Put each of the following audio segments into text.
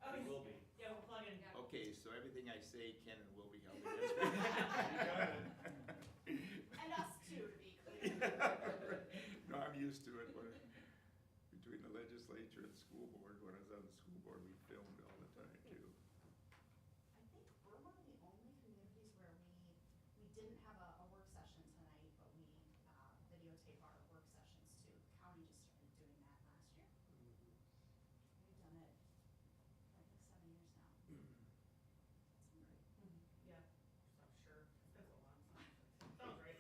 Oh, It will be. yeah, we'll plug in. Okay, so everything I say can and will be held against me. And us too, to be clear. No, I'm used to it, but between the legislature and the school board, when I was on the school board, we filmed all the time too. I think we're one of the only communities where we didn't have a work session tonight, but we videotape our work sessions too. The county just started doing that last year. We've done it, I think, 7 years now. Yeah, so I'm sure, it's been so long. Sounds great.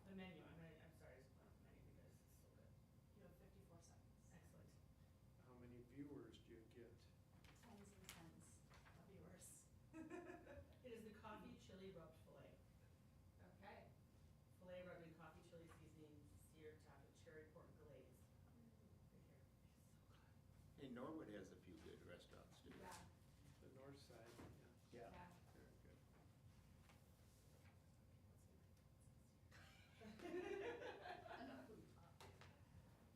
The menu, I'm sorry, I just went off the menu because it's so good. You have 54 seconds. Excellent. How many viewers do you get? Tens and tens of viewers. It is the coffee chili rubbed filet. Okay. Filet rubbed in coffee chili seasoning, seared topped with cherry pork glaze. Right here. It's so good. Hey, Norwood has a few good restaurants too. Yeah. The north side, yeah. Yeah. Yeah. Very good. Enough food talk.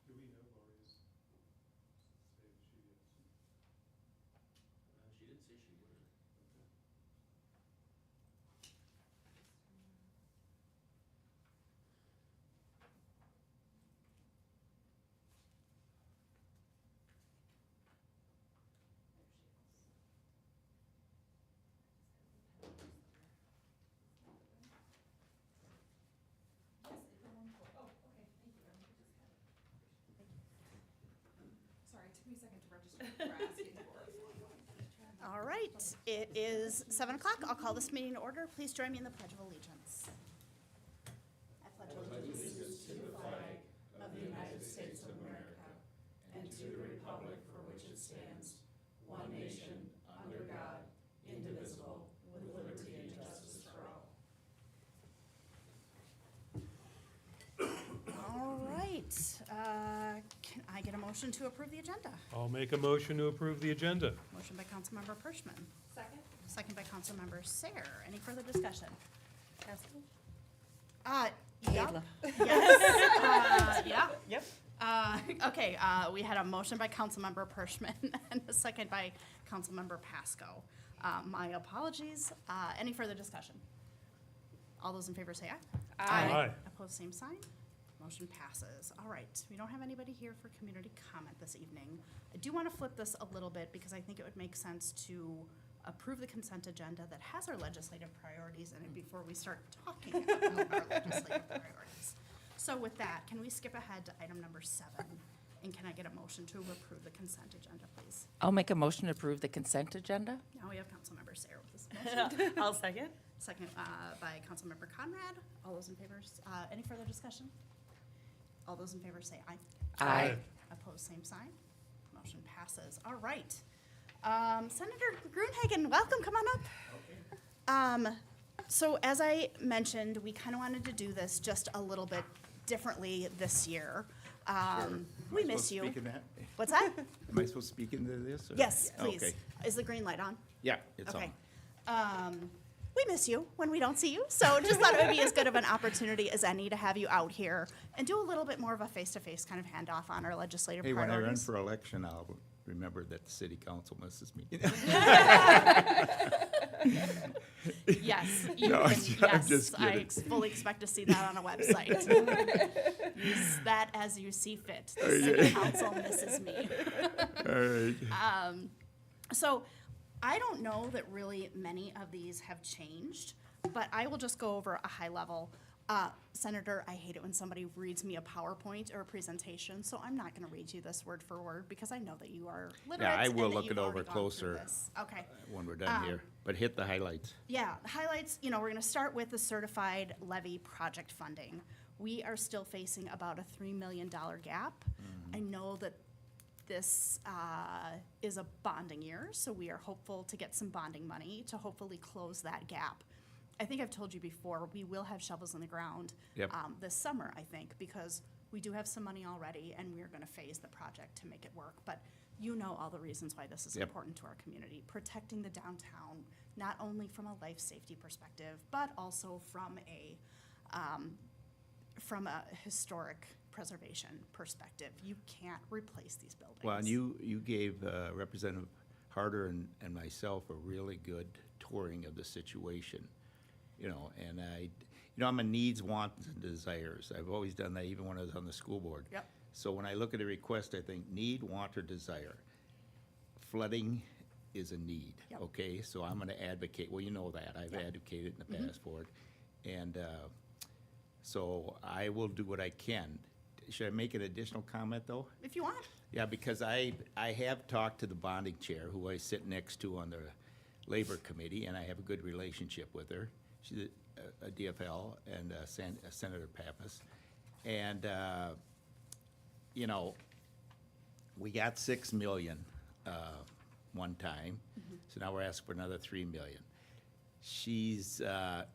Do we know Lori's say that she is? She did say she would. Okay. There she is. Yes, it's in one quote. Oh, okay, thank you. Sorry, it took me a second to register what we're asking for. All right, it is 7 o'clock. I'll call this meeting to order. Please join me in the Pledge of Allegiance. I pledge allegiance to the flag of the United States of America and to the republic for which it stands, one nation, under God, indivisible, with liberty and justice for all. All right, can I get a motion to approve the agenda? I'll make a motion to approve the agenda. Motion by Councilmember Pershman, Second? second by Councilmember Sayer. Any further discussion? Yep. Yes, yeah. Yep. Okay, we had a motion by Councilmember Pershman and a second by Councilmember Pasco. My apologies. Any further discussion? All those in favor say aye. Aye. Opposed, same sign. Motion passes. All right, we don't have anybody here for community comment this evening. I do want to flip this a little bit because I think it would make sense to approve the consent agenda that has our legislative priorities in it before we start talking about our legislative priorities. So with that, can we skip ahead to item number 7? And can I get a motion to approve the consent agenda, please? I'll make a motion to approve the consent agenda. Now we have Councilmember Sayer with this motion. I'll second. Second by Councilmember Conrad. All those in favor, any further discussion? All those in favor say aye. Aye. Opposed, same sign. Motion passes. All right. Senator Grunhagen, welcome, come on up. So as I mentioned, we kind of wanted to do this just a little bit differently this year. We miss you. Speaking that? What's that? Am I supposed to speak into this? or- Yes, please. Okay. Is the green light on? Yeah, it's Okay. on. We miss you when we don't see you, so just thought it would be as good of an opportunity as any to have you out here and do a little bit more of a face-to-face kind of handoff on our legislative Hey, when I run priorities. for election, I'll remember that the city council misses me. Yes, you No, can, I'm yes, just I kidding. fully expect to see that on a website. Use that as you see fit. The city Okay. council misses me. All right. So I don't know that really many of these have changed, but I will just go over a high level. Senator, I hate it when somebody reads me a PowerPoint or a presentation, so I'm not going to read you this word for word because I know that you are literate. I and will that look you've it over already gone through closer. this. Okay. When we're done here, but hit the highlights. Yeah, the highlights, we're going to start with the certified levy project funding. We are still facing about a $3 million gap. I know that this is a bonding year, so we are hopeful to get some bonding money to hopefully close that gap. I think I've told you before, we will have shovels in the ground Yep. this summer, I think, because we do have some money already, and we're going to phase the project to make it work. But you know all the reasons why this is Yep. important to our community, protecting the downtown, not only from a life safety perspective, but also from a historic preservation perspective. You can't replace these buildings. Well, and you gave Representative Harder and myself a really good touring of the situation, you know, and I'm a needs, wants, and desires. I've always done that even when I was on the school board. Yep. So when I look at a request, I think need, want, or desire. Flooding is a need, Yep. okay? So I'm gonna advocate, well, you know that, I've Yep. advocated in the past for it. And, so I will do what I can. Should I make an additional comment, though? If you want. Yeah, because I have talked to the bonding chair, who I sit next to on the Labor Committee, and I have a good relationship with her. She's a DFL and Senator Pappas. And, you know, we got 6 million one time, so now we're asking for another 3 million. She's,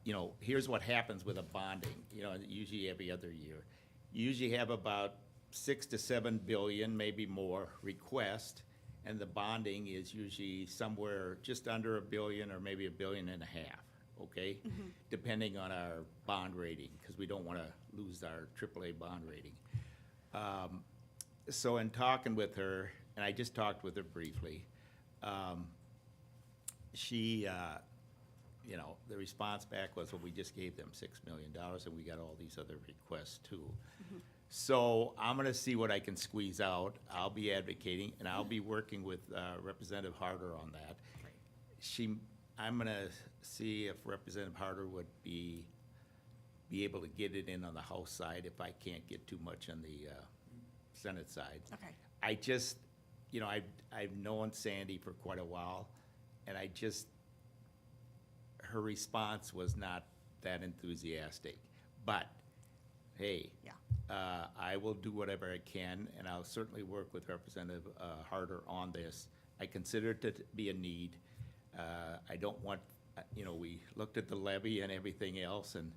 you know, here's what happens with a bonding, you know, usually every other year. You usually have about 6 to 7 billion, maybe more, request, and the bonding is usually somewhere just under 1 billion or maybe 1.5 billion, okay? Depending on our bond rating, because we don't want to lose our AAA bond rating. So in talking with her, and I just talked with her briefly, she, you know, the response back was, well, we just gave them $6 million and we got all these other requests too. So I'm gonna see what I can squeeze out. I'll be advocating, and I'll be working with Representative Harder on that. I'm gonna see if Representative Harder would be able to get it in on the House side if I can't get too much on the Senate side. Okay. I just, you know, I've known Sandy for quite a while, and her response was not that enthusiastic. But, hey, Yeah. I will do whatever I can, and I'll certainly work with Representative Harder on this. I consider it to be a need. I don't want, you know, we looked at the levee and everything else, and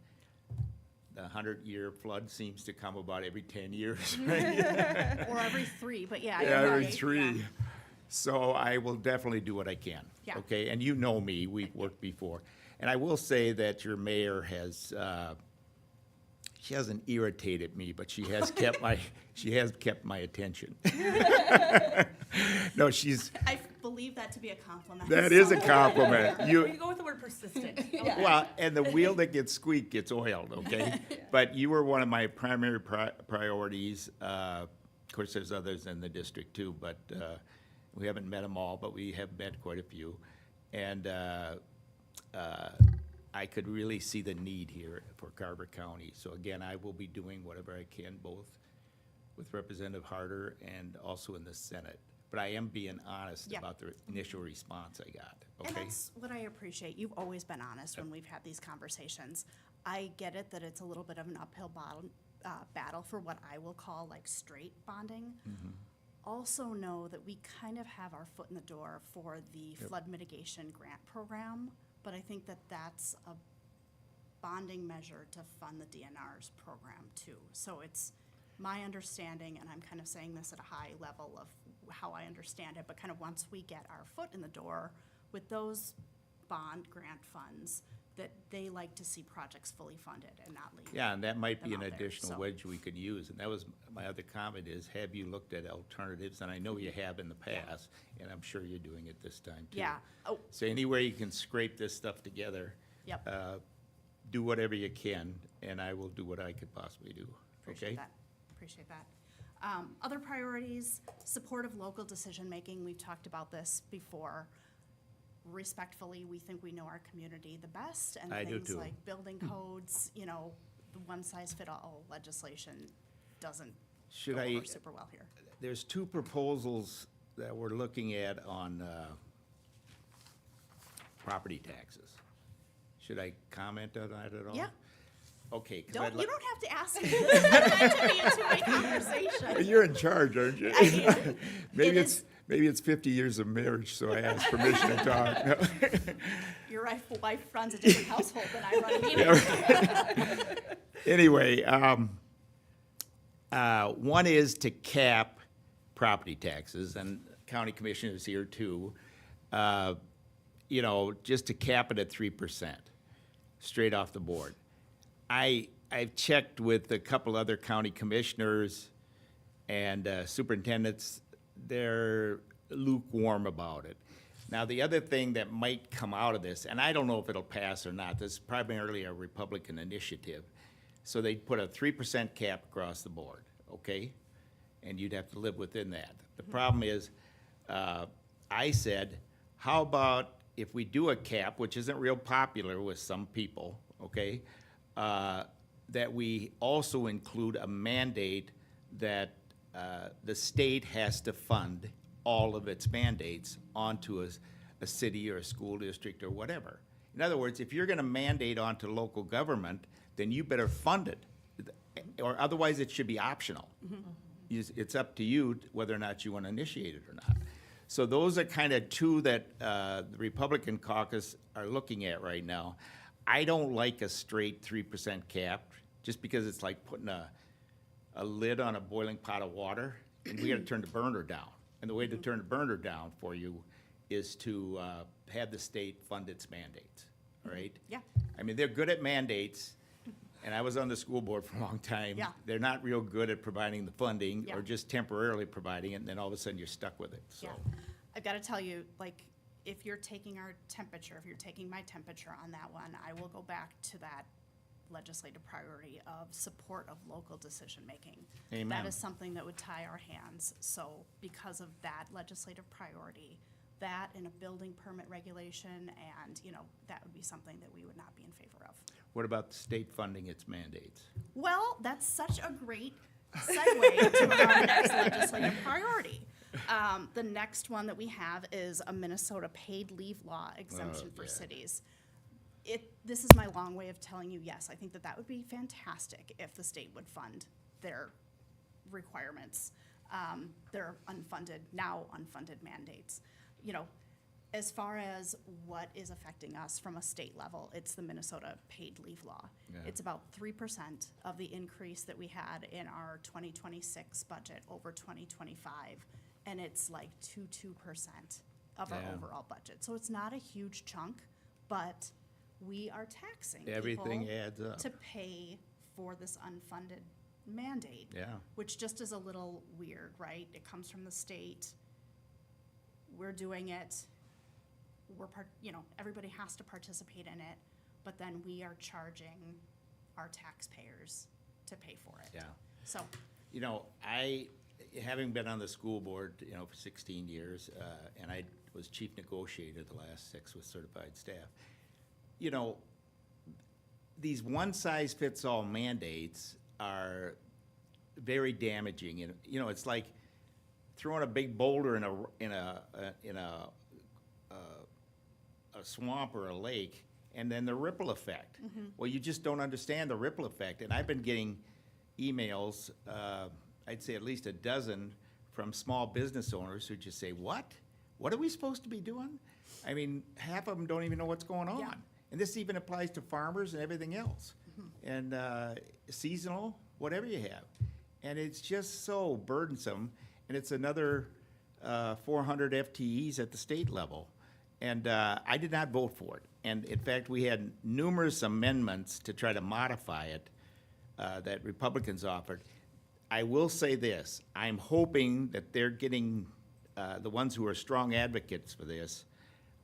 the 100-year flood seems to come about every 10 years, right? Or every 3, but yeah. Yeah, you're every right. 3. Yeah. So I will definitely do what I can. Yeah. Okay, and you know me, we've worked before. And I will say that your mayor has, she hasn't irritated me, but she has kept my attention. No, I believe that to be a compliment. that is a so- compliment. We You, can go with the word persistent. well, and the wheel that gets squeaked gets oiled, okay? But you were one of my primary priorities. Of course, there's others in the district too, but we haven't met them all, but we have met quite a few. And I could really see the need here for Carver County. So again, I will be doing whatever I can, both with Representative Harder and also in the Senate. But I am being honest Yeah. about the initial response I got, And okay? that's what I appreciate. You've always been honest when we've had these conversations. I get it that it's a little bit of an uphill battle for what I will call like straight bonding. Also know that we kind of have our foot in the door for the flood mitigation grant program, but I think that that's a bonding measure to fund the DNR's program too. So it's my understanding, and I'm kind of saying this at a high level of how I understand it, but kind of once we get our foot in the door with those bond grant funds, that they like to see projects fully funded and not leave. Yeah, and that might be them an out there, additional so. wedge we could use. And that was, my other comment is, have you looked at alternatives? And I know you have in the past, and I'm sure you're doing it this time too. Yeah, oh, So anywhere you can scrape this stuff together, yep, do whatever you can, and I will do what I could possibly do, appreciate okay? that, appreciate that. Other priorities, support of local decision-making, we've talked about this before. Respectfully, we think we know our community the best, and I do things too. like building codes, you know, the one-size-fit-all legislation doesn't Should go I, over super well here. there's 2 proposals that we're looking at on property taxes. Should I comment on that at all? Yeah. Okay. 'cause Don't, I'd you li- don't have to ask me. This is not meant to be a two-way conversation. You're in charge, aren't you? I am. Maybe It it's, is- maybe it's 50 years of marriage, so I asked permission to talk. No. Your wife runs a different household than I run a meeting. Anyway, one is to cap property taxes, and county commissioners here too. You know, just to cap it at 3%, straight off the board. I've checked with a couple other county commissioners and superintendents. They're lukewarm about it. Now, the other thing that might come out of this, and I don't know if it'll pass or not, this is primarily a Republican initiative. So they put a 3% cap across the board, okay? And you'd have to live within that. The problem is, I said, how about if we do a cap, which isn't real popular with some people, okay? That we also include a mandate that the state has to fund all of its mandates onto a city or a school district or whatever. In other words, if you're gonna mandate onto local government, then you better fund it, or otherwise it should be optional. It's up to you whether or not you wanna initiate it or not. So those are kind of two that the Republican caucus are looking at right now. I don't like a straight 3% cap, just because it's like putting a lid on a boiling pot of water, and we gotta turn the burner down. And the way to turn the burner down for you is to have the state fund its mandates, all right? Yeah. I mean, they're good at mandates, and I was on the school board for a long time. Yeah. They're not real good at providing the funding, Yeah. or just temporarily providing it, and then all of a sudden you're stuck with it, so. Yeah, I've got to tell you, like, if you're taking our temperature, if you're taking my temperature on that one, I will go back to that legislative priority of support of local decision-making. Amen. That is something that would tie our hands, so because of that legislative priority, that and a building permit regulation, and, you know, that would be something that we would not be in favor of. What about the state funding its mandates? Well, that's such a great segue to our next legislative priority. The next one that we have is a Minnesota paid leave law exemption for yeah. cities. This is my long way of telling you, yes, I think that that would be fantastic if the state would fund their requirements, their now unfunded mandates. You know, as far as what is affecting us from a state level, it's the Minnesota paid leave law. Yeah. It's about 3% of the increase that we had in our 2026 budget over 2025, and it's like 2% of our Yeah. overall budget. So it's not a huge chunk, but we are taxing Everything people adds up. to pay for this unfunded mandate. Yeah. Which just is a little weird, right? It comes from the state. We're doing it. Everybody has to participate in it, but then we are charging our taxpayers to pay for it. Yeah. So, You know, having been on the school board, for 16 years, and I was chief negotiator the last 6 with certified staff, these one-size-fits-all mandates are very damaging. And, it's like throwing a big boulder in a swamp or a lake, and then the ripple effect. Well, you just don't understand the ripple effect. And I've been getting emails, I'd say at least a dozen, from small business owners who just say, what? What are we supposed to be doing? I mean, half of them don't even know what's going on. Yeah. And this even applies to farmers and everything else. And seasonal, whatever you have. And it's just so burdensome. And it's another 400 FTEs at the state level. And I did not vote for it. And in fact, we had numerous amendments to try to modify it that Republicans offered. I will say this, I'm hoping that they're getting, the ones who are strong advocates for this,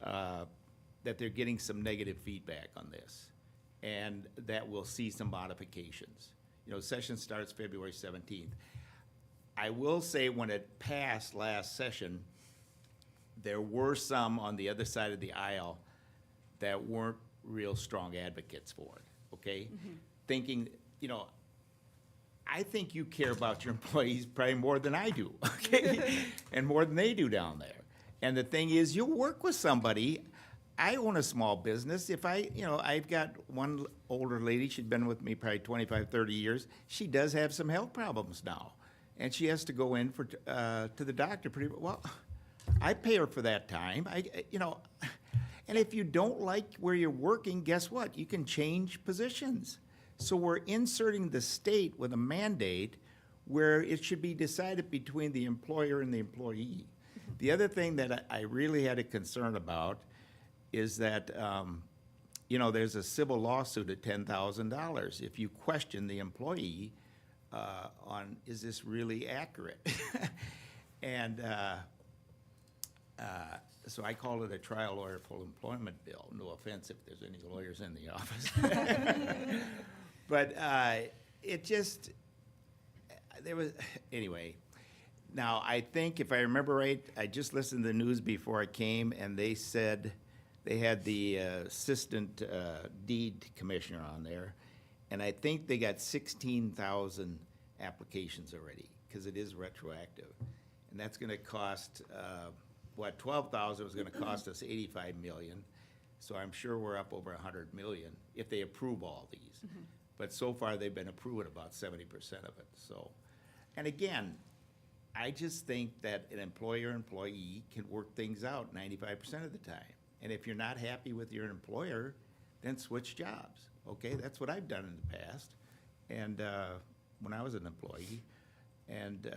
that they're getting some negative feedback on this, and that we'll see some modifications. Session starts February 17th. I will say when it passed last session, there were some on the other side of the aisle that weren't real strong advocates for it, okay? Thinking, I think you care about your employees probably more than I do, okay? And more than they do down there. And the thing is, you'll work with somebody. I own a small business. If I've got one older lady, she'd been with me probably 25, 30 years. She does have some health problems now. And she has to go in to the doctor pretty well. I pay her for that time. And if you don't like where you're working, guess what? You can change positions. So we're inserting the state with a mandate where it should be decided between the employer and the employee. The other thing that I really had a concern about is that, there's a civil lawsuit at $10,000 if you question the employee on, is this really accurate? And so I call it a trial lawyer full employment bill. No offense if there's any lawyers in the office. But it just, there was, anyway. Now, I think if I remember right, I just listened to the news before I came, and they said they had the assistant deed commissioner on there, and I think they got 16,000 applications already, because it is retroactive. And that's gonna cost, 12,000 was gonna cost us 85 million. So I'm sure we're up over 100 million if they approve all these. But so far, they've been approving about 70% of it, so. And again, I just think that an employer-employee can work things out 95% of the time. And if you're not happy with your employer, then switch jobs, okay? That's what I've done in the past, and, when I was an employee. And,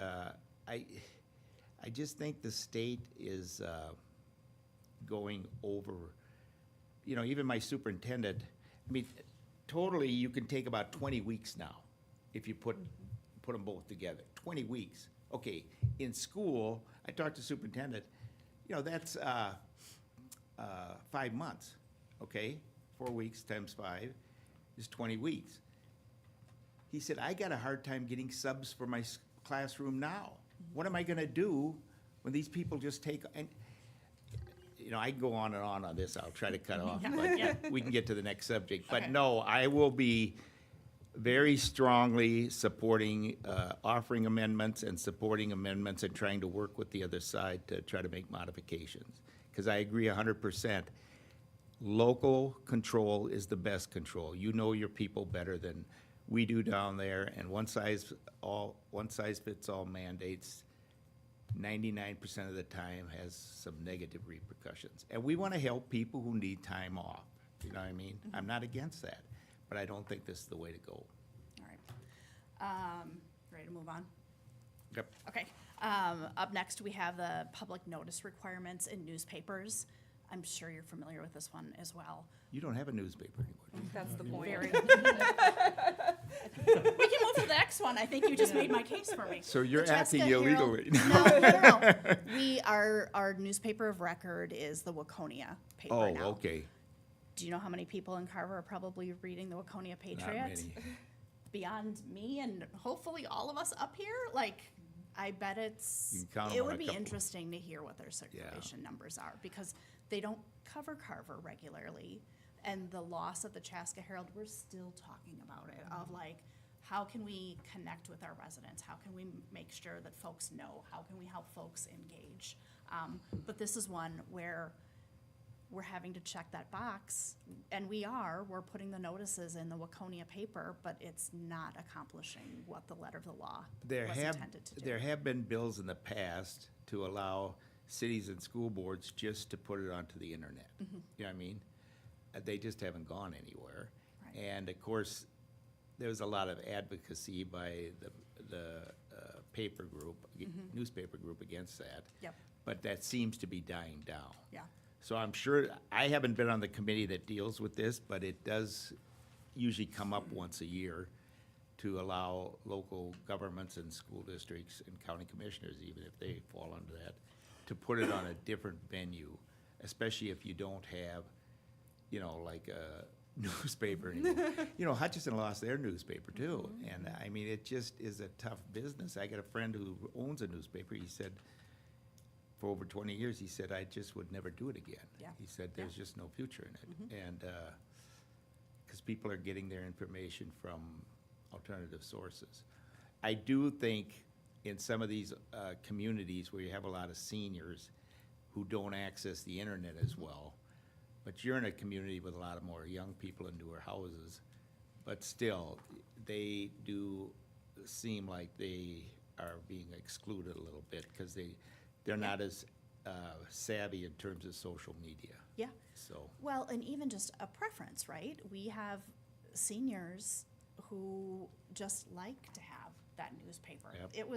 I just think the state is, going over, you know, even my superintendent, I mean, totally, you can take about 20 weeks now if you put them both together, 20 weeks. Okay, in school, I talked to superintendent, you know, that's 5 months, okay? 4 weeks times 5 is 20 weeks. He said, I got a hard time getting subs for my classroom now. What am I gonna do when these people just take, and, you know, I can go on and on this, I'll try to cut off, but we can get to the next subject. But Okay. no, I will be very strongly supporting, offering amendments and supporting amendments and trying to work with the other side to try to make modifications. Because I agree 100%. Local control is the best control. You know your people better than we do down there, and one size fits all mandates 99% of the time has some negative repercussions. And we want to help people who need time off, you know what I mean? I'm not against that, but I don't think this is the way to go. All right. Ready to move on? Yep. Okay. Up next, we have the public notice requirements in newspapers. I'm sure you're familiar with this one as well. You don't have a newspaper anymore, do you? That's the point. Very. We can move to the next one. I think you just made my case for me. So you're The Chaska acting Herald- illegally. No. Our newspaper of record is the Waconia paper Oh, now. okay. Do you know how many people in Carver are probably reading the Waconia Patriot? Not many. Beyond me and hopefully all of us up here, like, I bet You it's, can count 'em it on would a be couple. interesting to hear what their circulation numbers are, because they don't cover Carver regularly. And the loss of the Chaska Herald, we're still talking about it, of like, how can we connect with our residents? How can we make sure that folks know? How can we help folks engage? But this is one where we're having to check that box, and we're putting the notices in the Waconia paper, but it's not accomplishing what the letter of the law was intended to do. There have been bills in the past to allow cities and school boards just to put it onto the internet. Mm-hmm. You know what I mean? They just haven't gone anywhere. Right. And of course, there was a lot of advocacy by the paper group, newspaper group against that. Yep. But that seems to be dying down. Yeah. So I'm sure, I haven't been on the committee that deals with this, but it does usually come up once a year to allow local governments and school districts and county commissioners, even if they fall under that, to put it on a different venue, especially if you don't have, you know, like a newspaper anymore. You know, Hutchinson lost their newspaper too, and I mean, it just is a tough business. I got a friend who owns a newspaper, he said, for over 20 years, he said, I just would never do it again. Yeah. He said, there's just no future in it. And, because people are getting their information from alternative sources. I do think in some of these communities where you have a lot of seniors who don't access the internet as well, but you're in a community with a lot of more young people in newer houses, but still, they do seem like they are being excluded a little bit because they're not as savvy in terms of social media, Yeah. so. Well, and even just a preference, right? We have seniors who just like to have that newspaper. Yep.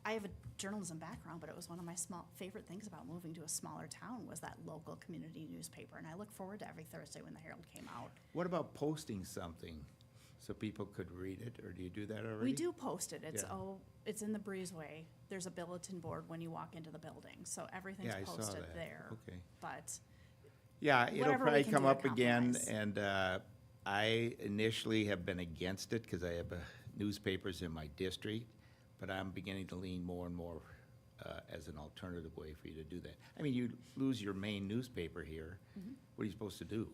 I have a journalism background, but it was one of my favorite things about moving to a smaller town was that local community newspaper. And I look forward to every Thursday when the Herald came out. What about posting something so people could read it, or do you do that already? We do post it. It's, Yeah. it's in the breezeway. There's a bulletin board when you walk into the building, so everything's Yeah, I saw posted that. there. Okay. But Yeah, it'll Whatever we probably can come do to up again, compromise. and I initially have been against it, because I have newspapers in my district, but I'm beginning to lean more and more as an alternative way for you to do that. I mean, you lose your main newspaper here, what are you supposed to do?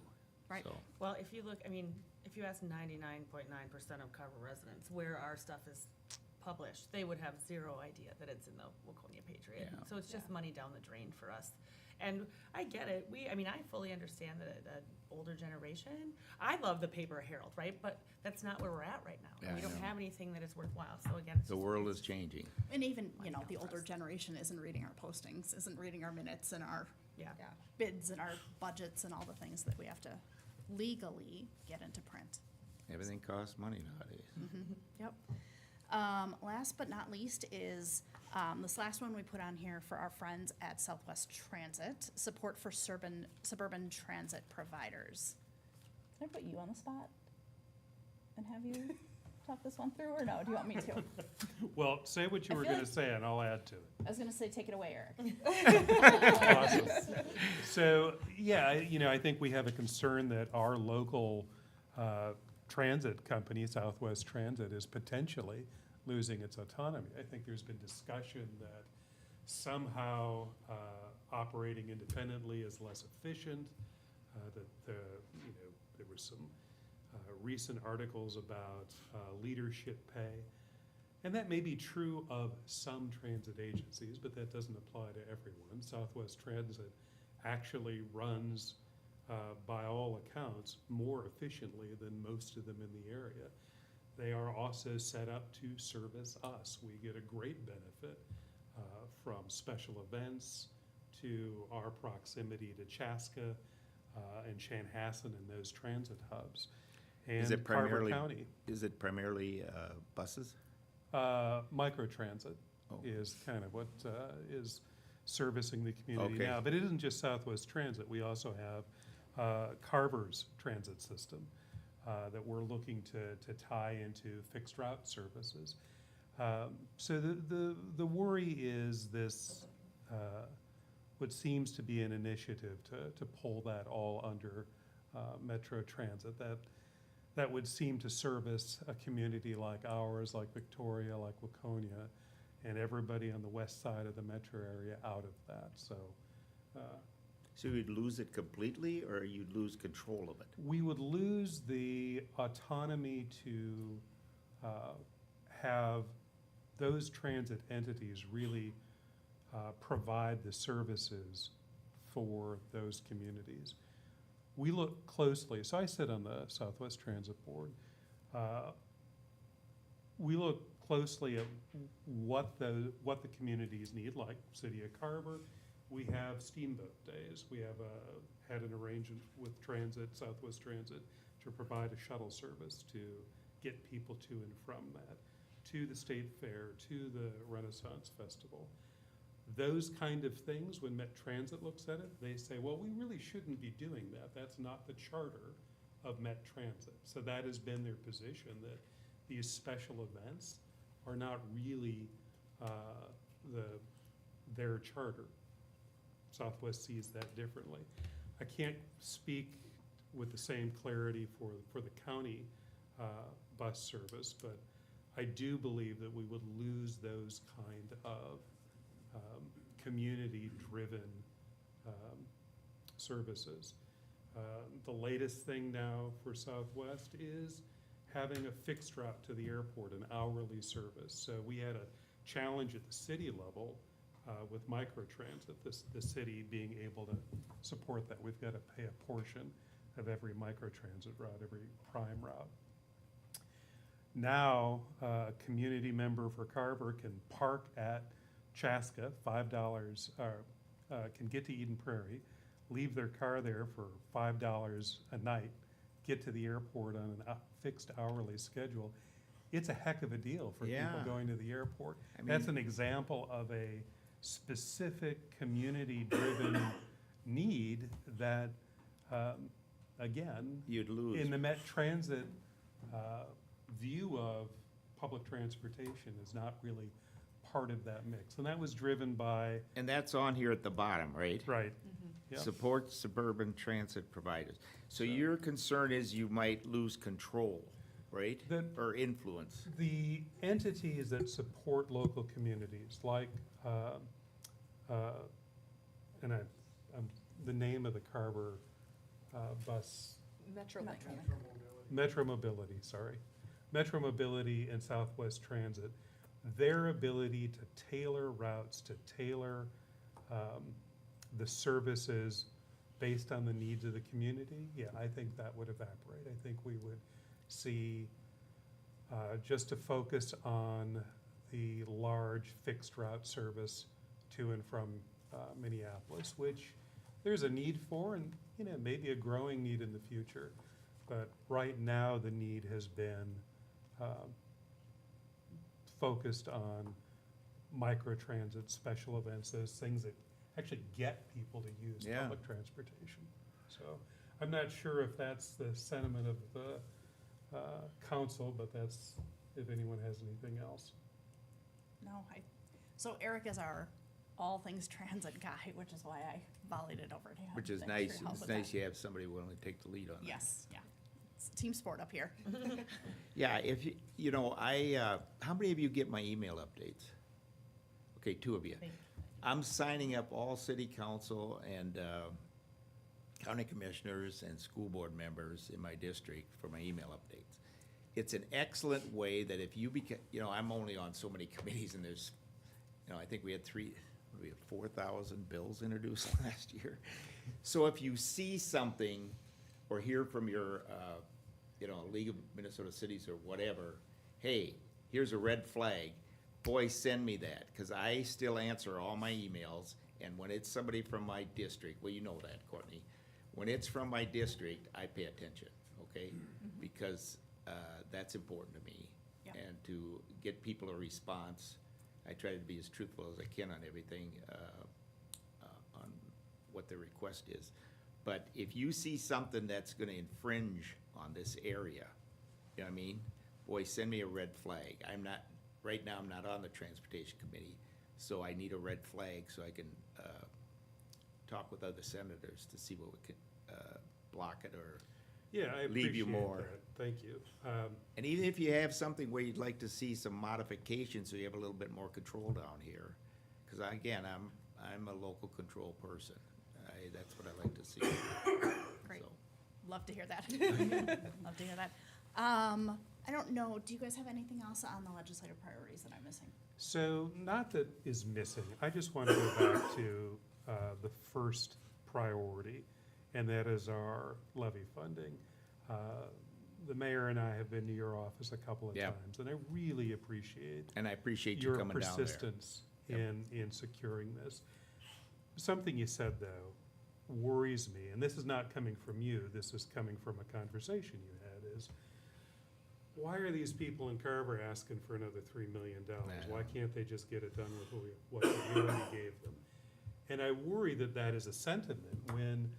Right. So, Well, if you look, I mean, if you ask 99.9% of Carver residents where our stuff is published, they would have zero idea that it's in the Waconia Patriot. Yeah. So it's just money down the drain for us. And I get it. I mean, I fully understand the older generation. I love the paper Herald, right? But that's not where we're at right now. Yeah, We I don't know. have anything that is worthwhile. So again, it's the just- world is changing. And even, the older generation isn't reading our postings, isn't reading our minutes and our Yeah. bids and our budgets and all the things that we have to legally get into print. Everything costs money nowadays. Yep. Last but not least is, this last one we put on here for our friends at Southwest Transit, support for suburban transit providers. Can I put you on the spot and have you talk this one through, or no? Do you want me to? Well, say what you I were feel gonna like- say, and I'll add to it. I was gonna say, take it away, Eric. Awesome. So, yeah, I think we have a concern that our local transit company, Southwest Transit, is potentially losing its autonomy. I think there's been discussion that somehow operating independently is less efficient, that there were some recent articles about leadership pay. And that may be true of some transit agencies, but that doesn't apply to everyone. Southwest Transit actually runs, by all accounts, more efficiently than most of them in the area. They are also set up to service us. We get a great benefit from special events to our proximity to Chaska and Chanhassen and those transit hubs. Is And it Carver primarily, County. is it primarily buses? Microtransit Oh. is kind of what is servicing the community Okay. now. But it isn't just Southwest Transit. We also have Carver's transit system that we're looking to tie into fixed route services. So the worry is this, what seems to be an initiative to pull that all under Metro Transit. That would seem to service a community like ours, like Victoria, like Waconia, and everybody on the west side of the metro area out of that. So So you'd lose it completely, or you'd lose control of it? we would lose the autonomy to have those transit entities really provide the services for those communities. We look closely, so I sit on the Southwest Transit Board. We look closely at what the communities need, like City of Carver. We have steamboat days. We have had an arrangement with Transit, Southwest Transit, to provide a shuttle service to get people to and from that, to the State Fair, to the Renaissance Festival. Those kind of things, when Met Transit looks at it, they say, well, we really shouldn't be doing that. That's not the charter of Met Transit. So that has been their position, that these special events are not really their charter. Southwest sees that differently. I can't speak with the same clarity for the county bus service, but I do believe that we would lose those kind of community-driven services. The latest thing now for Southwest is having a fixed route to the airport, an hourly service. So we had a challenge at the city level with microtransit, the city being able to support that. We've got to pay a portion of every microtransit route, every prime route. Now, a community member for Carver can park at Chaska, $5, can get to Eden Prairie, leave their car there for $5 a night, get to the airport on a fixed hourly schedule. It's a heck of a deal for people Yeah. going to the airport. I That's mean- an example of a specific community-driven need that, again, You'd lose. in the Met Transit view of public transportation is not really part of that mix. And that was driven by, And that's on here at the bottom, right? right, yeah. Support suburban transit providers. So So- your concern is you might lose control, right? That- Or influence. The entities that support local communities, like, the name of the Carver bus, Metro Mobility, sorry. Metro Mobility and Southwest Transit, their ability to tailor routes, to tailor the services based on the needs of the community, yeah, I think that would evaporate. I think we would see just a focus on the large fixed route service to and from Minneapolis, which there's a need for, and, you know, maybe a growing need in the future. But right now, the need has been focused on microtransit, special events, those things that actually get people to use Yeah. public transportation. So I'm not sure if that's the sentiment of the council, but that's, if anyone has anything else. No, so Eric is our all things transit guy, which is why I volleyed it over to him. Which is Thanks for your nice. help It's with nice that. you have somebody willing to take the lead on that. Yes, yeah. It's team sport up here. Yeah, if you know, how many of you get my email updates? Okay, 2 of you. Thank you. I'm signing up all city council and county commissioners and school board members in my district for my email updates. It's an excellent way that if you you know, I'm only on so many committees, and there's, you know, I think we had 4,000 bills introduced last year. So if you see something or hear from your, you know, League of Minnesota Cities or whatever, hey, here's a red flag, boy, send me that, because I still answer all my emails, and when it's somebody from my district, well, you know that, Courtney, when it's from my district, I pay attention, okay? Because that's important to me. Yep. And to get people a response, I try to be as truthful as I can on everything, on what the request is. But if you see something that's gonna infringe on this area, you know what I mean? Boy, send me a red flag. Right now, I'm not on the transportation committee, so I need a red flag so I can talk with other senators to see what we could block it or, Yeah, I Leave you appreciate more. that. Thank you. and even if you have something where you'd like to see some modifications so you have a little bit more control down here. Because again, I'm a local control person. That's what I like to see. Great. So. Love to hear that. Love to hear that. I don't know, do you guys have anything else on the legislative priorities that I'm missing? So, not that is missing, I just want to go back to the first priority, and that is our levy funding. The mayor and I have been to your office a couple of Yep. times, and I really appreciate And I appreciate you your coming down there. persistence Yep. in securing this. Something you said, though, worries me, and this is not coming from you, this is coming from a conversation you had, is why are these people in Carver asking for another $3 million? Why can't they just get it done with what we already gave them? And I worry that that is a sentiment when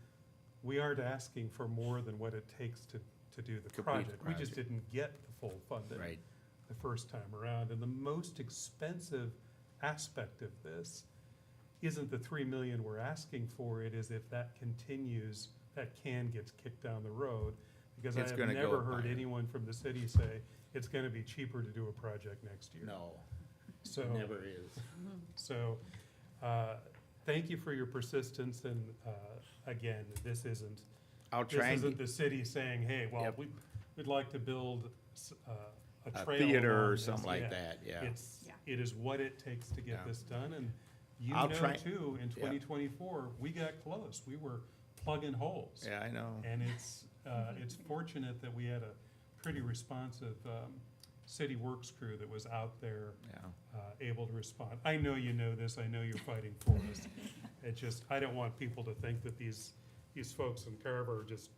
we aren't asking for more than what it takes to do the Complete the project. We just project. didn't get the full funding Right. the first time around. And the most expensive aspect of this isn't the 3 million we're asking for, it is if that continues, that can gets kicked down the road. Because I It's have gonna go never up heard higher. anyone from the city say, it's gonna be cheaper to do a project next year. No, So, it never is. so, thank you for your persistence, and, again, this isn't, I'll try and, the city saying, hey, well, Yep. we'd like to build a a trail theater along or this." something like Yeah. that, yeah. Yeah. It is what it takes to get Yeah. this done, and you I'll know try- too, in 2024, we got close, we were plugging holes. Yeah, I know. And it's fortunate that we had a pretty responsive city works crew that was out there Yeah. able to respond. I know you know this, I know you're fighting for us. It just, I don't want people to think that these folks in Carver just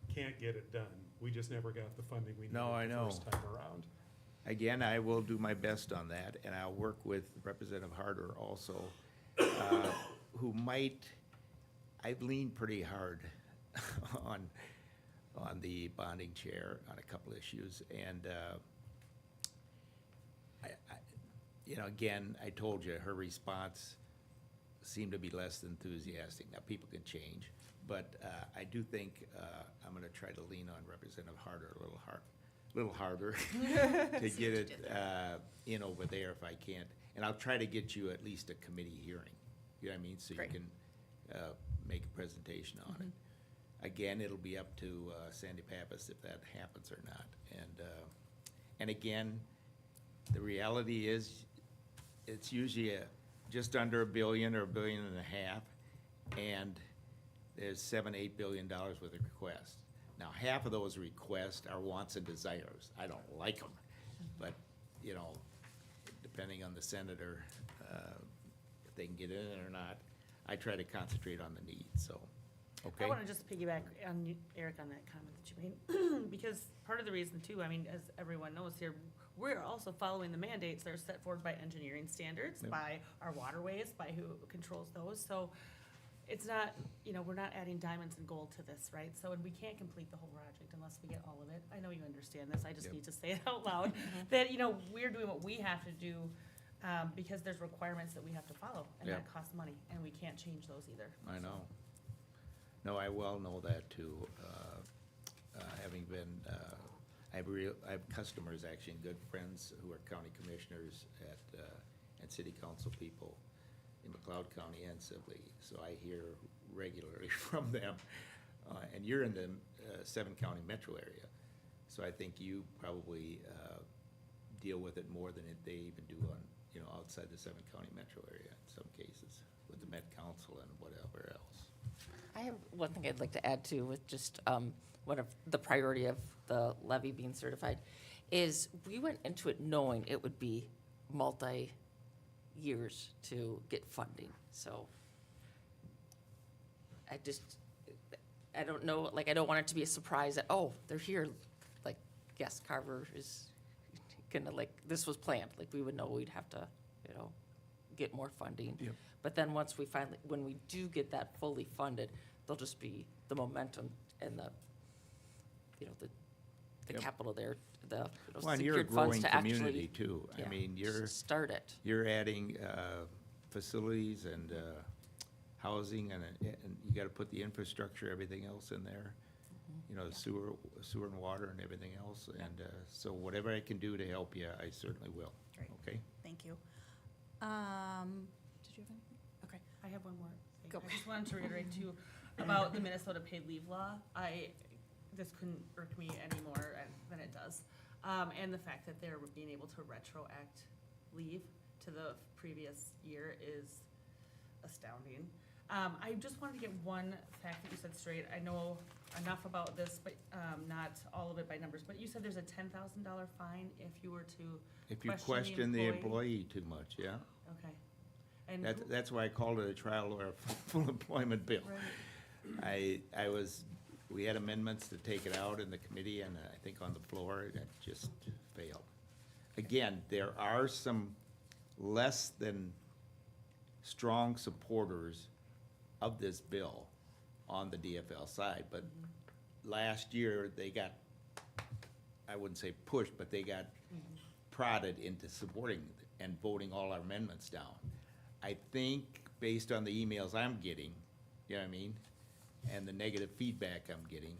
can't get it done. We just never got the funding we needed No, I the know. first time around. Again, I will do my best on that, and I'll work with Representative Harder also, who might, I've leaned pretty hard on the bonding chair on a couple issues, and, you know, again, I told you, her response seemed to be less enthusiastic. Now, people can change, but I do think I'm gonna try to lean on Representative Harder a little harder to See get what you it did there. in over there if I can't. And I'll try to get you at least a committee hearing, you know what I mean? So you Great. can make a presentation on it. Again, it'll be up to Sandy Pappas if that happens or not. And again, the reality is, it's usually just under $1 billion or $1.5 billion, and there's $7-8 billion worth of requests. Now, half of those requests are wants and desires. I don't like them, but, you know, depending on the senator, if they can get in it or not, I try to concentrate on the needs, so, okay? I want to just piggyback on you, Eric, on that comment that you made, because part of the reason too, I mean, as everyone knows here, we're also following the mandates that are set forward by engineering standards, Yep. by our waterways, by who controls those, so it's not, you know, we're not adding diamonds and gold to this, right? So, and we can't complete the whole project unless we get all of it. I know you understand this, I just Yep. need to say it out loud, that, you know, we're doing what we have to do, because there's requirements that we have to follow, and that Yep. costs money, and we can't change those either. I know. No, I well know that too, having been, I have customers, actually, and good friends who are county commissioners and city council people in McLeod County and Sibley, so I hear regularly from them. And you're in the 7-county metro area, so I think you probably deal with it more than they even do on, you know, outside the 7-county metro area in some cases, with the Met Council and whatever else. I have one thing I'd like to add to with just one of the priority of the levy being certified is we went into it knowing it would be multi-years to get funding. So I don't know, like, I don't want it to be a surprise that, oh, they're here. Like, yes, Carver is gonna, like, this was planned. Like, we would know we'd have to, you know, get more funding. Yep. But then once we finally, when we do get that fully funded, there'll just be the momentum and the, you know, the Yep. capital there, the, you know, Well, and you're a secured funds growing to community actually. too. I yeah, mean, Start it. you're adding facilities and housing, and you gotta put the infrastructure, everything else in there. You know, sewer and water and everything else, and so whatever I can do to help you, I certainly will, Great. okay? Thank you. Did you have anything? Okay. I have one more thing. Go. I just wanted to reiterate too, about the Minnesota paid leave law. This couldn't irk me anymore than it does. And the fact that they're being able to retroact leave to the previous year is astounding. I just wanted to get one fact that you said straight. I know enough about this, but not all of it by numbers. But you said there's a $10,000 fine if you were to If you question question the the employee. employee too much, yeah? Okay. And who- That's why I called it a trial or a full employment bill. Right. We had amendments to take it out in the committee, and I think on the floor, it just failed. Again, there are some less than strong supporters of this bill on the DFL side, but last year, they got, I wouldn't say pushed, but they got prodded into supporting and voting all our amendments down. I think, based on the emails I'm getting, you know what I mean, and the negative feedback I'm getting,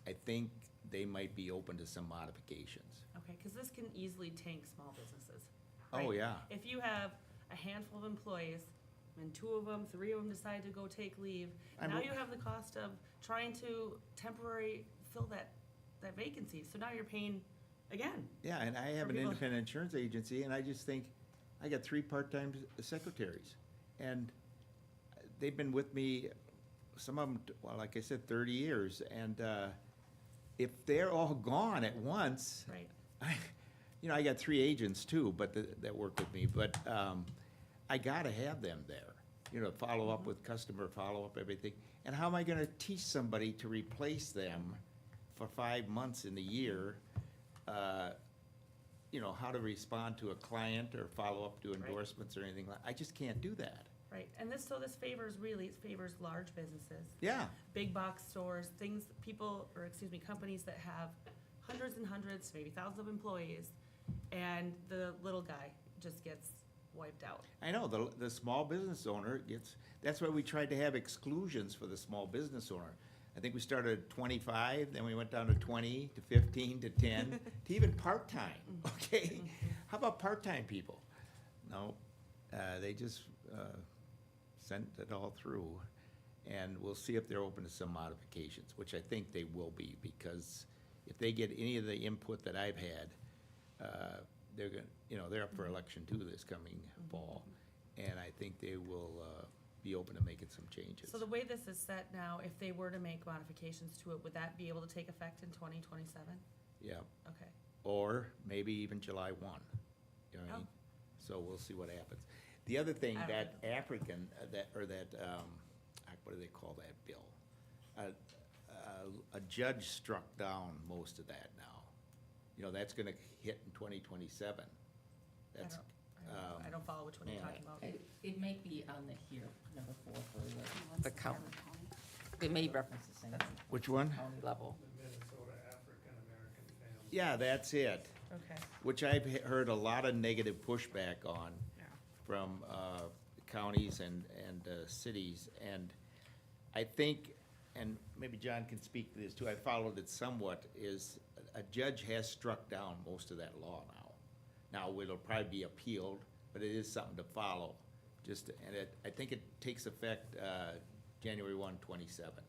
I think they might be open to some modifications. Okay, because this can easily tank small businesses. Oh, right? yeah. If you have a handful of employees, and 2 of them, 3 of them decide to go take leave, I'm now o- you have the cost of trying to temporary fill that vacancy. So now you're paying again. Yeah, and I have For an people- independent insurance agency, and I just think, I got 3 part-time secretaries. And they've been with me, some of them, well, like I said, 30 years. And if they're all gone at once, Right. I got 3 agents too, but that work with me, but I gotta have them there. Follow up with customer, follow up everything. And how am I gonna teach somebody to replace them for 5 months in the year? How to respond to a client or follow up to endorsements or anything like, I just can't do that. Right, and this favors large businesses, Yeah, big box stores, companies that have hundreds and hundreds, maybe thousands of employees, and the little guy just gets wiped out. I know, the small business owner gets, that's why we tried to have exclusions for the small business owner. I think we started at 25, then we went down to 20, to 15, to 10, to even part-time, okay? How about part-time people? No, they just sent it all through, and we'll see if they're open to some modifications, which I think they will be, because if they get any of the input that I've had, they're gonna, they're up for election too this coming fall, and I think they will be open to making some changes. So the way this is set now, if they were to make modifications to it, would that be able to take effect in 2027? Yeah, Okay. or maybe even July 1, you know what I Oh. mean? So we'll see what happens. The other thing, I don't that know. African, what do they call that bill? A judge struck down most of that now. That's gonna hit in 2027. That's, I don't follow which one you're yeah. talking about. It may be on the here, number 4 for What's the county. Carver County? It may reference the same which one? county level. The Minnesota African-American Family. Yeah, that's it, Okay. which I've heard a lot of negative pushback on Yeah. from counties and cities. And I think, and maybe John can speak to this too, I followed it somewhat, is a judge has struck down most of that law now. Now, it'll probably be appealed, but it is something to follow. I think it takes effect January 1, 27.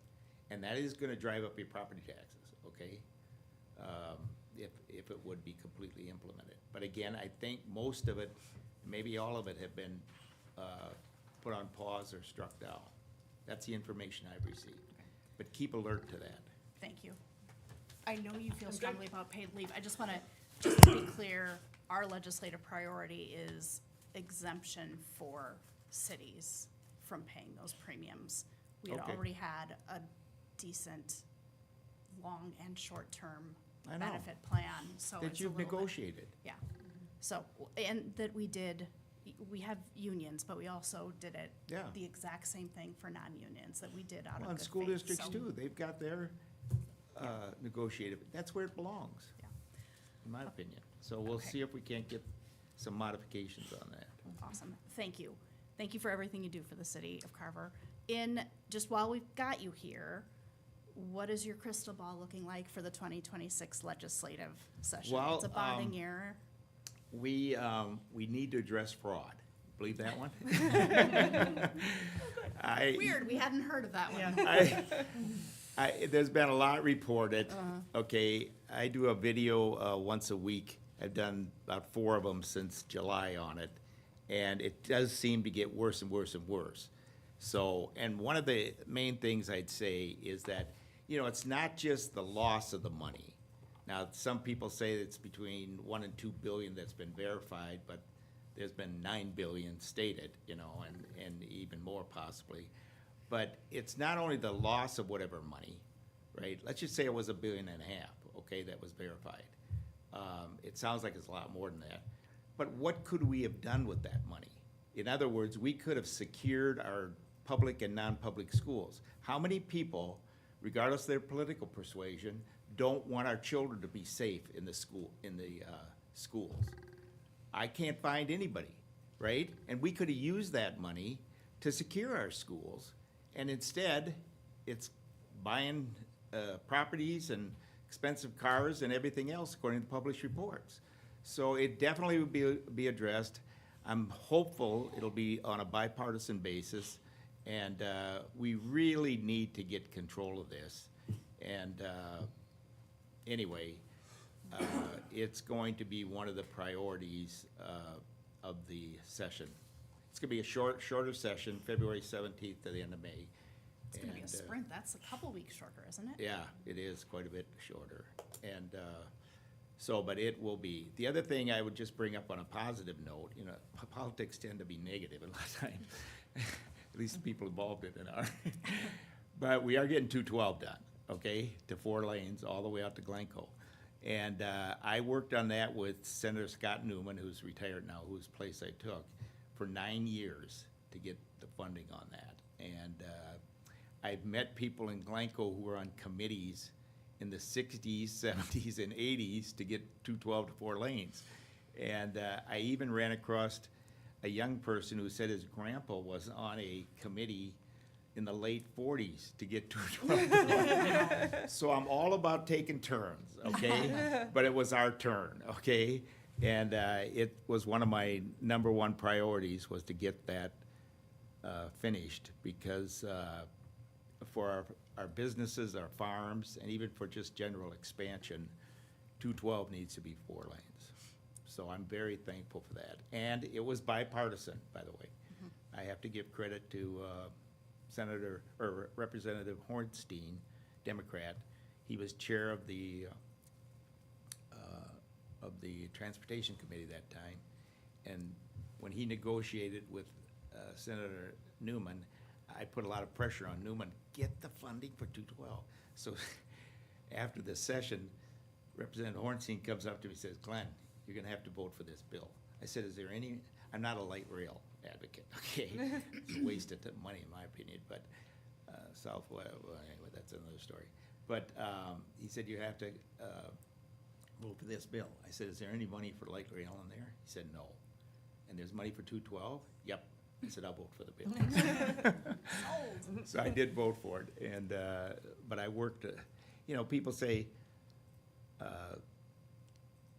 And that is gonna drive up your property taxes, okay? If it would be completely implemented. But again, I think most of it, maybe all of it, have been put on pause or struck down. That's the information I've received. But keep alert to that. Thank you. I know you feel good. strongly about paid leave. I just want to be clear, our legislative priority is exemption for cities from paying those premiums. We had Okay. already had a decent long and short-term I know. benefit plan, so That it's a you've little bit. negotiated. Yeah, so, and that we have unions, but we also did it. Yeah. The exact same thing for non-unions that we did out of Well, good and school faith, districts so- too, they've got their negotiated, that's where it belongs, Yeah. in my opinion. So we'll Okay. see if we can't get some modifications on that. Awesome, thank you. Thank you for everything you do for the city of Carver. Just while we've got you here, what is your crystal ball looking like for the 2026 legislative session? Well, It's a bonding year. We need to address fraud. Believe that one? Weird, we hadn't heard of that one. There's been a lot reported, okay? I do a video once a week. I've done about 4 of them since July on it, and it does seem to get worse and worse and worse. So, and one of the main things I'd say is that, it's not just the loss of the money. Now, some people say it's between 1 and 2 billion that's been verified, but there's been 9 billion stated, and even more possibly. But it's not only the loss of whatever money, right? Let's just say it was $1.5 billion, okay, that was verified. It sounds like it's a lot more than that. But what could we have done with that money? In other words, we could have secured our public and non-public schools. How many people, regardless of their political persuasion, don't want our children to be safe in the schools? I can't find anybody, right? And we could have used that money to secure our schools, and instead, it's buying properties and expensive cars and everything else according to published reports. So it definitely would be addressed. I'm hopeful it'll be on a bipartisan basis, and we really need to get control of this. And anyway, it's going to be one of the priorities of the session. It's gonna be a shorter session, February 17th to the end of May. It's gonna be a And, sprint, that's a couple weeks shorter, isn't it? Yeah, it is quite a bit shorter. And but it will be. The other thing I would just bring up on a positive note, politics tend to be negative a lot of times, at least the people involved in it are. But we are getting 212 done, okay, to 4 lanes all the way out to Glencoe. And I worked on that with Senator Scott Newman, who's retired now, whose place I took, for 9 years to get the funding on that. And I've met people in Glencoe who were on committees in the 60s, 70s, and 80s to get 212 to 4 lanes. And I even ran across a young person who said his grandpa was on a committee in the late 40s to get 212. So I'm all about taking turns, okay? But it was our turn, okay? And it was one of my number one priorities was to get that finished because for our businesses, our farms, and even for just general expansion, 212 needs to be 4 lanes. So I'm very thankful for that. And it was bipartisan, by the way. I have to give credit to Senator, or Representative Hornstein, Democrat. He was chair of the Transportation Committee that time. And when he negotiated with Senator Newman, I put a lot of pressure on Newman, get the funding for 212. So after the session, Representative Hornstein comes up to me and says, Glenn, you're gonna have to vote for this bill. I said, is there any, I'm not a light rail advocate, okay? It's a waste of money in my opinion, but Southwest, well, anyway, that's another story. But he said, you have to vote for this bill. I said, is there any money for light rail in there? He said, no. And there's money for 212? Yep. I said, I'll vote for the bill. So I did vote for it, and, but I worked, you know, people say,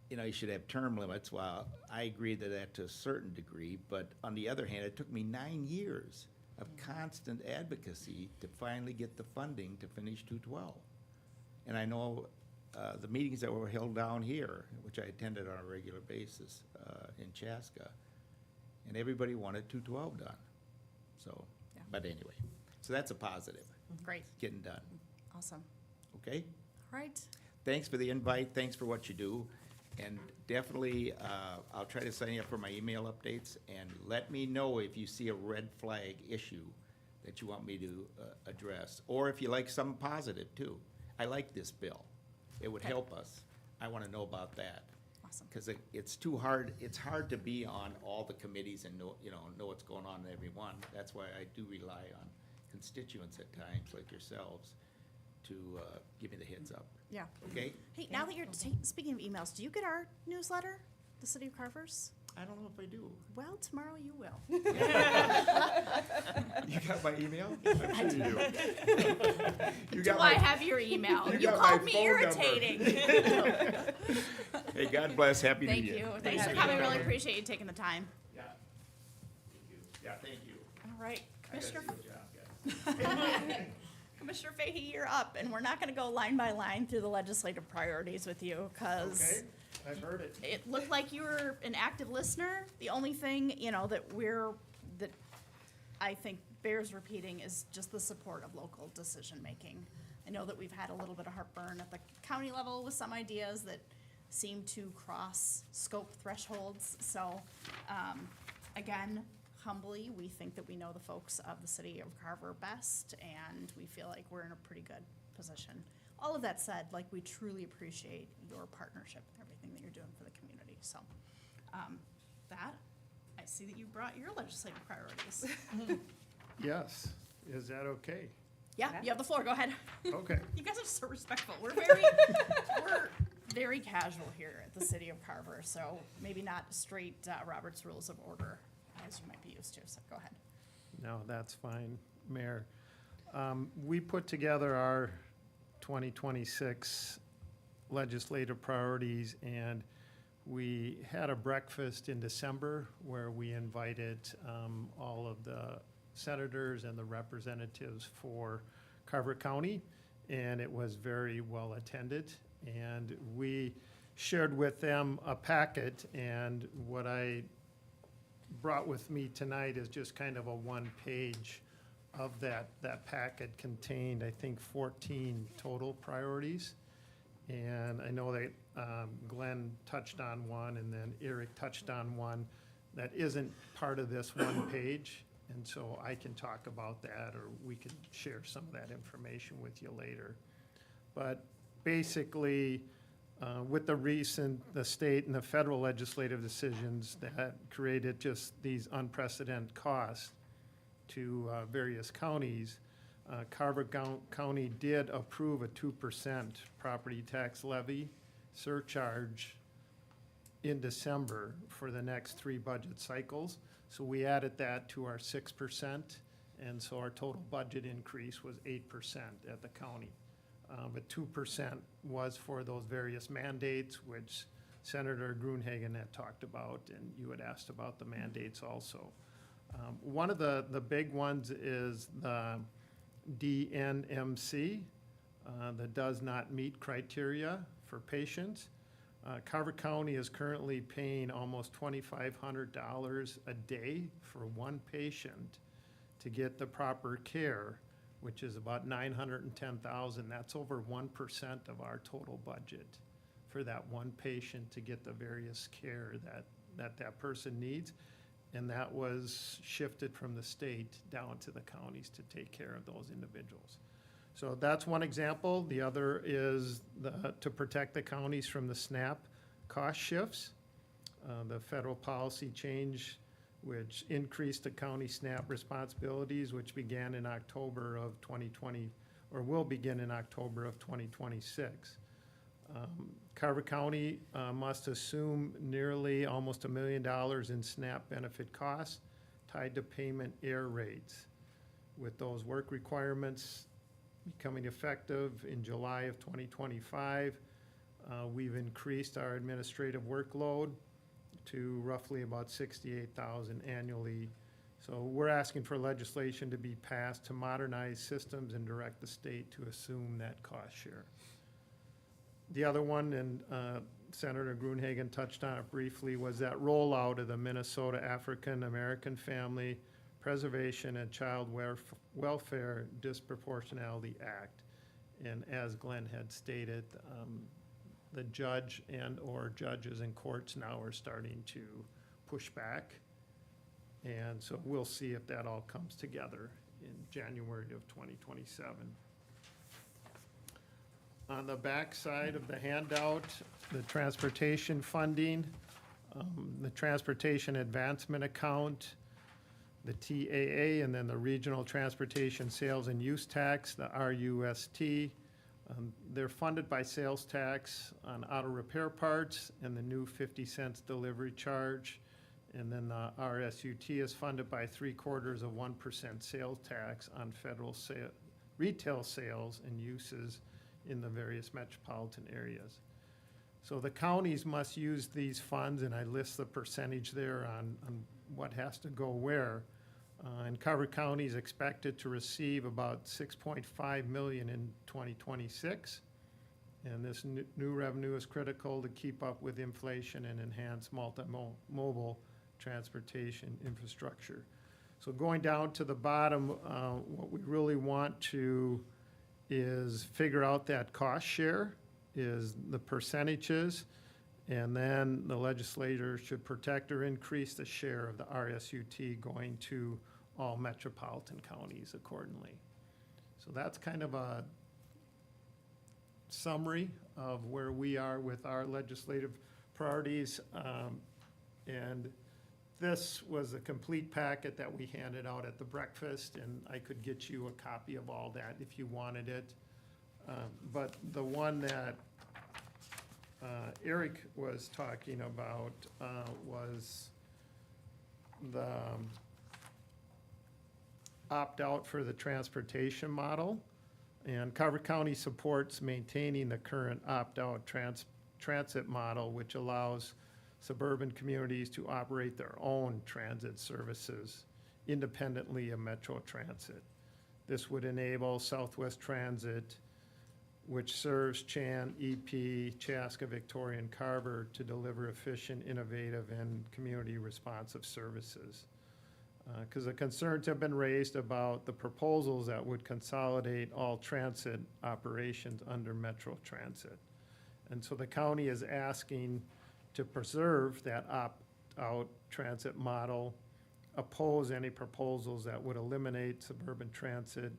you know, you should have term limits. Well, I agree to that to a certain degree, but on the other hand, it took me 9 years of constant advocacy to finally get the funding to finish 212. And I know the meetings that were held down here, which I attended on a regular basis in Chaska, and everybody wanted 212 done. So, Yeah. but anyway, so that's a positive, Great, getting done, awesome. okay? All right, Thanks for the invite, thanks for what you do, and definitely, I'll try to sign you up for my email updates, and let me know if you see a red flag issue that you want me to address, or if you like something positive too. I like this bill, it would Okay. help us, I wanna know about that. awesome. Because it's too hard, it's hard to be on all the committees and know, you know what's going on in every one. That's why I do rely on constituents at times, like yourselves, to give me the heads up, Yeah. okay? Hey, now that you're speaking of emails, do you get our newsletter, the City of Carver's? I don't know if I do. Well, tomorrow you will. You got my email? I'm sure you do. You Do got I my, have your email? you You got called my me phone number. irritating. hey, God bless, happy New Thank Year. you. Thanks for coming. Really appreciate you taking the time. Yeah. Thank you. Yeah, thank you. All right, I gotta Commissioner. do a job, guys. Commissioner Fahey, you're up, and we're not gonna go line by line through the legislative priorities with you, cause I've heard it. it looked like you were an active listener. The only thing, you know, that I think bears repeating is just the support of local decision-making. I know that we've had a little bit of heartburn at the county level with some ideas that seem to cross scope thresholds, so, again, humbly, we think that we know the folks of the city of Carver best, and we feel like we're in a pretty good position. All of that said, like, we truly appreciate your partnership and everything that you're doing for the community, so, I see that you brought your legislative priorities. Yes, is that okay? Yeah, you have the floor, go ahead. Okay. You guys are so respectful, we're very casual here at the city of Carver, so maybe not straight, Robert's Rules of Order as you might be used to, so go ahead. No, that's fine, Mayor. We put together our 2026 legislative priorities, and we had a breakfast in December where we invited all of the senators and the representatives for Carver County, and it was very well attended. And we shared with them a packet, and what I brought with me tonight is just kind of a one-page of that packet contained, I think, 14 total priorities. And I know that Glenn touched on one, and then Eric touched on one that isn't part of this one page. And so I can talk about that, or we can share some of that information with you later. But basically, with the state and the federal legislative decisions that created just these unprecedented costs, to various counties, Carver County did approve a 2% property tax levy surcharge in December for the next 3 budget cycles. So we added that to our 6%, and so our total budget increase was 8% at the county. But 2% was for those various mandates, which Senator Gruenhagen had talked about, and you had asked about the mandates also. One of the big ones is the DNMC that does not meet criteria for patients. Carver County is currently paying almost $2,500 a day for one patient to get the proper care, which is about $910,000. That's over 1% of our total budget for that one patient to get the various care that person needs. And that was shifted from the state down to the counties to take care of those individuals. So that's one example. The other is to protect the counties from the SNAP cost shifts. The federal policy change, which increased the county SNAP responsibilities, which began in October of 2020, or will begin in October of 2026. Carver County must assume nearly almost $1 million in SNAP benefit costs tied to payment error rates. With those work requirements becoming effective in July of 2025, we've increased our administrative workload to roughly about $68,000 annually. So we're asking for legislation to be passed to modernize systems and direct the state to assume that cost share. The other one, and Senator Gruenhagen touched on it briefly, was that rollout of the Minnesota African American Family Preservation and Child Welfare Disproportionality Act. And as Glenn had stated, the judge and/or judges in courts now are starting to push back. And so we'll see if that all comes together in January of 2027. On the back side of the handout, the transportation funding, the transportation advancement account, the TAA, and then the Regional Transportation Sales and Use Tax, the RUST. They're funded by sales tax on auto repair parts and the new 50 cents delivery charge. And then the RSUT is funded by 0.75% sales tax on federal retail sales and uses in the various metropolitan areas. So the counties must use these funds, and I list the percentage there on what has to go where. And Carver County is expected to receive about $6.5 million in 2026. And this new revenue is critical to keep up with inflation and enhance multimodal transportation infrastructure. So going down to the bottom, what we really want to is figure out that cost share, is the percentages, and then the legislator should protect or increase the share of the RSUT going to all metropolitan counties accordingly. So that's kind of a summary of where we are with our legislative priorities. And this was a complete packet that we handed out at the breakfast, and I could get you a copy of all that if you wanted it. But the one that Eric was talking about was the opt-out for the transportation model. And Carver County supports maintaining the current opt-out transit model, which allows suburban communities to operate their own transit services independently of Metro Transit. This would enable Southwest Transit, which serves Chan, EP, Chaska, Victoria, and Carver, to deliver efficient, innovative, and community responsive services. Because the concerns have been raised about the proposals that would consolidate all transit operations under Metro Transit. And so the county is asking to preserve that opt-out transit model, oppose any proposals that would eliminate suburban transit,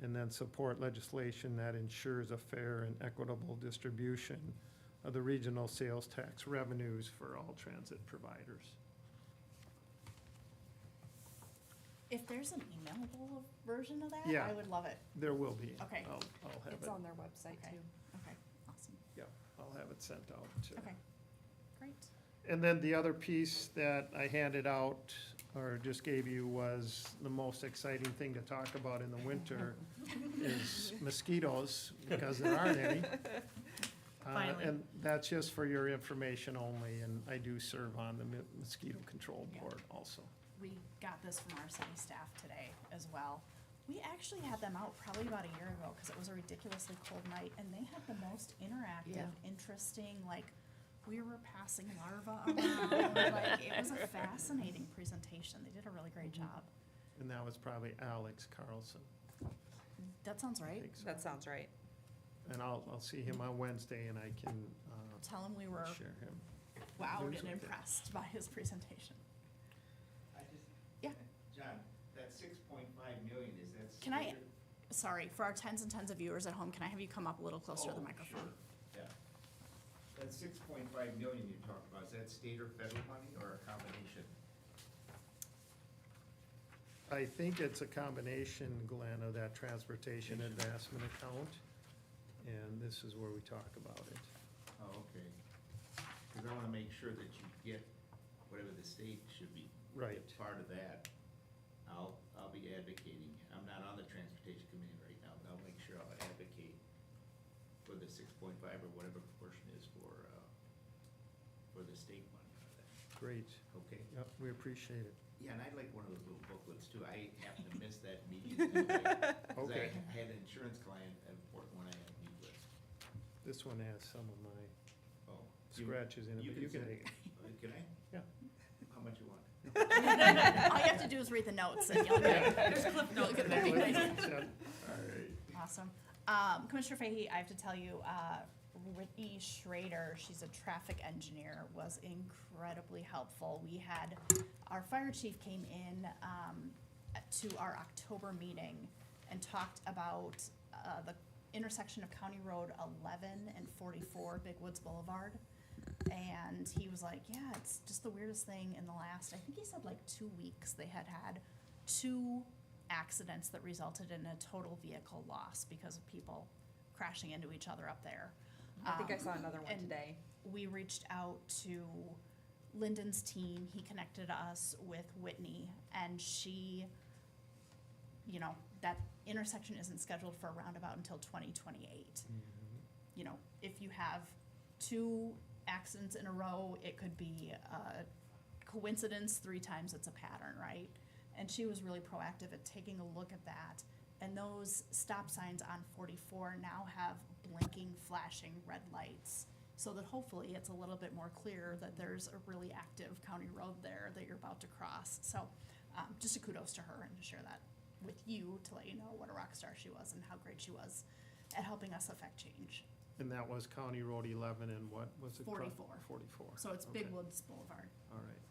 and then support legislation that ensures a fair and equitable distribution of the regional sales tax revenues for all transit providers. If there's an emailable version of that, Yeah. I would love it. There will be. Okay. I'll have It's it, on their website Okay. too. Okay, awesome. yep, I'll have it sent out. Okay, great. And then the other piece that I handed out, or just gave you, was the most exciting thing to talk about in the winter is mosquitoes, because there aren't any. Finally. And that's just for your information only, and I do serve on the mosquito control Yeah. board also. We got this from our city staff today as well. We actually had them out probably about a year ago, because it was a ridiculously cold night, and they had the most interactive, Yeah. interesting, like, we were passing larvae around, like, it was a fascinating presentation. They did a really great job. And that was probably Alex Carlson. That sounds I right. think so. That sounds right. And I'll see him on Wednesday, and I can Tell them we were share him. wowed News and with it. impressed by his presentation. I just. Yeah. John, that 6.5 million, is that? Can I- standard? Sorry, for our tens and tens of viewers at home, can I have you come up a little closer to the Oh, microphone? sure, yeah. That 6.5 million you talked about, is that state or federal money or a combination? I think it's a combination, Glenn, of that transportation advancement account, and this is where we talk about it. Oh, okay. Because I want to make sure that you get whatever the state should be. Right. Part of that. I'll be advocating. I'm not on the transportation committee right now, but I'll make sure I'll advocate for the 6.5 or whatever proportion is for the state money out of that. Great. Okay? Yep, we appreciate it. Yeah, and I'd like one of those little booklets too. I happened to miss that meeting. Because Okay. I had an insurance client, an important one I had to meet with. This one has some of my Oh. scratches in it, but you can send- take it. Can I? Yeah. How much you want? All you have to do is read the notes and you'll get it. There's clip You'll notes get in it. there. All right. Awesome. Commissioner Fahey, I have to tell you, Whitney Schrader, she's a traffic engineer, was incredibly helpful. We had, our fire chief came in to our October meeting and talked about the intersection of County Road 11 and 44, Big Woods Boulevard. And he was like, yeah, it's just the weirdest thing in the last, I think he said like 2 weeks, they had 2 accidents that resulted in a total vehicle loss because of people crashing into each other up there. I think I saw another one and today. We reached out to Lyndon's team, he connected us with Whitney, and she, you know, that intersection isn't scheduled for a roundabout until 2028. You know, if you have 2 accidents in a row, it could be a coincidence, 3 times it's a pattern, right? And she was really proactive at taking a look at that. And those stop signs on 44 now have blinking, flashing red lights, so that hopefully it's a little bit more clear that there's a really active county road there that you're about to cross. So just a kudos to her and to share that with you, to let you know what a rock star she was and how great she was at helping us affect change. And that was County Road 11 and what was it? 44. 44. So it's Big Okay. Woods Boulevard. All right.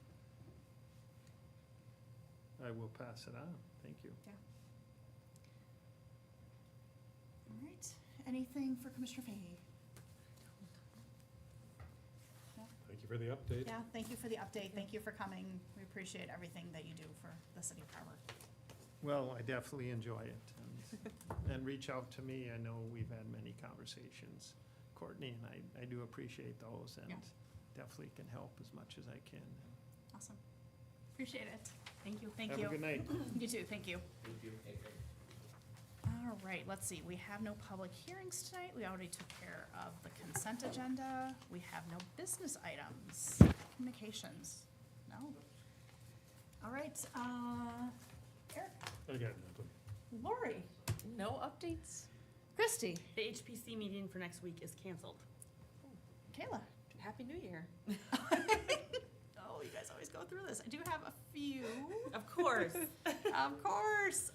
I will pass it on. Thank you. All right, anything for Commissioner Fahey? Thank you for the update. Yeah, thank you for the update, thank you for coming, we appreciate everything that you do for the city of Carver. Well, I definitely enjoy it. And reach out to me. I know we've had many conversations, Courtney, and I do appreciate those and Yeah. definitely can help as much as I can. Awesome, appreciate it, thank you, thank Have you. a good night. You too, thank you. Thank you. Hey, hey. All right, let's see, we have no public hearings tonight, we already took care of the consent agenda, we have no business items, communications, no. All right, Eric, I got nothing. Lori, No updates? Christy, The HPC meeting for next week is canceled. Kayla. Happy New Year. Oh, you guys always go through this. I do have a few. Of course. Of course.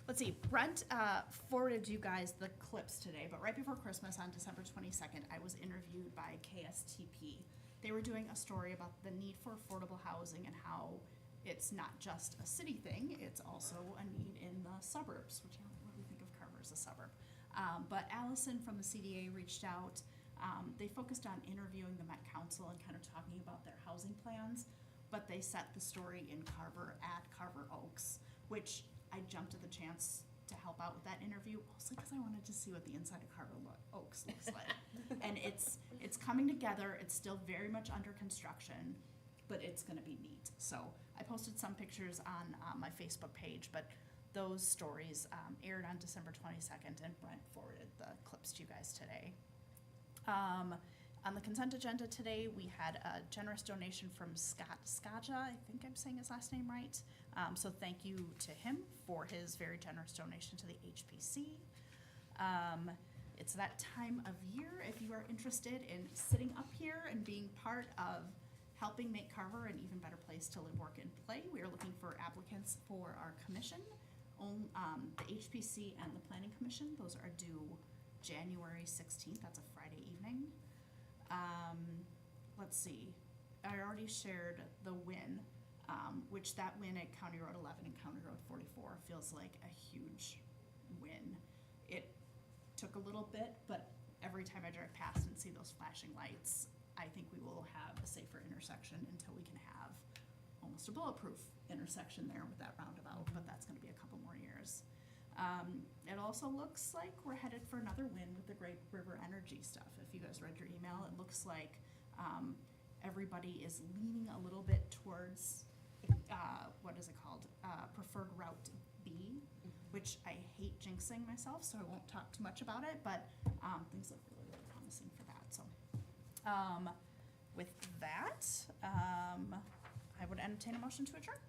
Let's see, Brent forwarded you guys the clips today, but right before Christmas on December 22nd, I was interviewed by KSTP. They were doing a story about the need for affordable housing and how it's not just a city thing, it's also a need in the suburbs, which I don't really think of Carver as a suburb. But Allison from the CDA reached out. They focused on interviewing the Met Council and kind of talking about their housing plans. but they set the story in Carver at Carver Oaks, which I jumped at the chance to help out with that interview, mostly because I wanted to see what the inside of Carver Oaks looks like. And it's coming together. It's still very much under construction, but it's going to be neat. So I posted some pictures on my Facebook page, but those stories aired on December 22nd, and Brent forwarded the clips to you guys today. On the consent agenda today, we had a generous donation from Scott Skaja. I think I'm saying his last name right. So thank you to him for his very generous donation to the HPC. It's that time of year. If you are interested in sitting up here and being part of helping make Carver an even better place to live, work, and play, we are looking for applicants for our commission. The HPC and the Planning Commission, those are due January 16th. That's a Friday evening. Let's see. I already shared the win, which that win at County Road 11 and County Road 44 feels like a huge win. It took a little bit, but every time I drive past and see those flashing lights, I think we will have a safer intersection until we can have almost a bulletproof intersection there with that roundabout, but that's going to be a couple more years. It also looks like we're headed for another win with the Great River Energy stuff. If you guys read your email, it looks like everybody is leaning a little bit towards, what is it called? Preferred Route B, which I hate jinxing myself, so I won't talk too much about it, but things look really, really promising for that. So with that, I would entertain a motion to adjourn.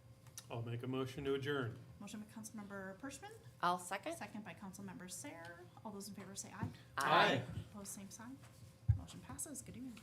I'll make a motion to adjourn. Motion by Councilmember Pershman, I'll second. second by Councilmember Sayer. All those in favor say aye. Aye. Opposed, same sign. Motion passes. Good evening.